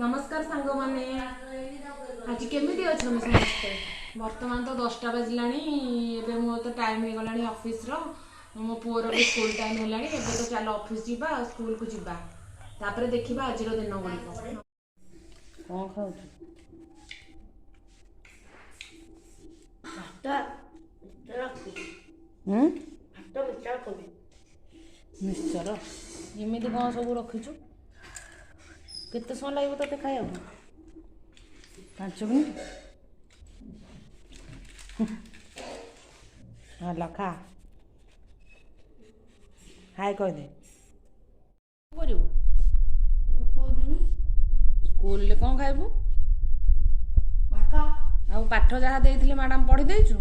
नमस्कार सांग माने आज केमिति अच्छा समस्ते बर्तमान तो 10टा बजलानी एबे मो तो टाइम हो गलानी ऑफिस रो मो पुअर भी स्कूल टाइम हेलानी एबे तो चल ऑफिस जीवा स्कूल को जीवा तापरे देखिबा आज रो दिन गुडी कौन खाऊ मिक्सचर एमती कौन सब रखीचु केते समय लगे ते खाया 5 मिनट हाँ खा हाय कह दे स्कूल ले कौन खाइबू आ पाठ जहाँ देइथिले मैडम पढ़ी देइछु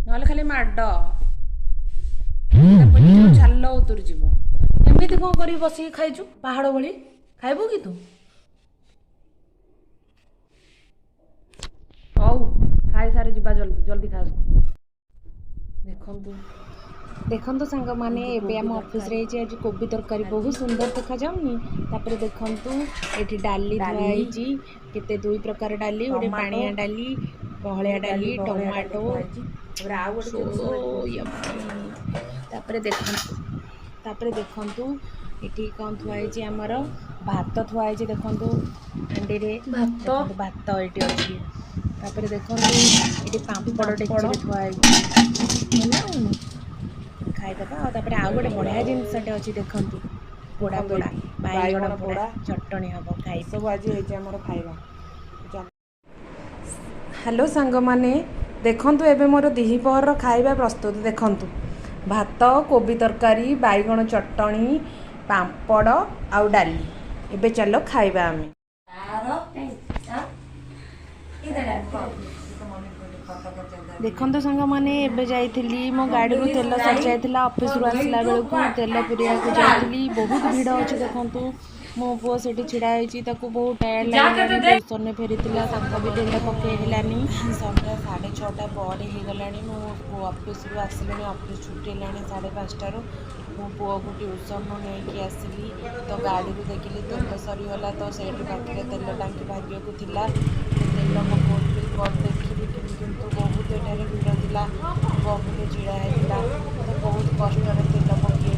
नले खाली माड छाल उतुर जीव एमती कौन कर बसिक खाइचु पहाड़ भली खाइबू कि तू हौ खाई सारे जीवा जल्दी जल्दी खा देखंतु सांग माने एबे हम ऑफिस रे जे आज कोबी तरकारी बहुत सुंदर देखा जाउनी तापर देखंतु एठी डाली धुआई जी केते दुई प्रकार डाली ओडे पानिया डाली बहलिया डाली टमाटो तापर देखंतु एठी कौन थुआई जी हमर भात थुआई जी देखंतु अंडे रे भात एठी अछि तापर देखंतु एठी पापड़ डेक्ची थुआई खाईदबा तापर आउ गोटे बढ़िया जिनसटे अच्छी देखंतु पोड़ा पोड़ा बाइगण पोड़ा चटणी हम खाई सब आज होमर खाइबा। हेलो सांग माने देखंतु एबे मोर दिहिपहर खाइबा प्रस्तुत देखंतु भात कोबी तरकारी बाइगण चटणी पापड़ आउ डाली एबे चलो खाइबा आमे देखंतु सांग माने एबे जाइथिली मो गाड़ी रो तेल सर जाइथिला ऑफिस रो आसला बेल को तेल पुरिया को जाइथिली बहुत भीड़ अछि देखंतु मो पुओ सेठी छिड़ा होईची ताको बहुत टायर लागलानी ट्यूशन ने फेरितिला ताको भी तेल पके हेलानी संध्या 6:30 बॉडी हे गलानी मो ऑफिस रो आसलेनी ऑफिस छुट्टी हेलानी 5:30 रो मो पुओ को ट्यूशन नो नै कि आसली तो गाड़ी रो देखिली तेल सरी होला तो सेठी पाखे तेल टांकी भाग्य को थिला तेल मो कोल कर देखिली किंतु बहुत एठारे भीड़ थिला बहुत छिड़ा हेला तो बहुत कष्ट रे तेल पके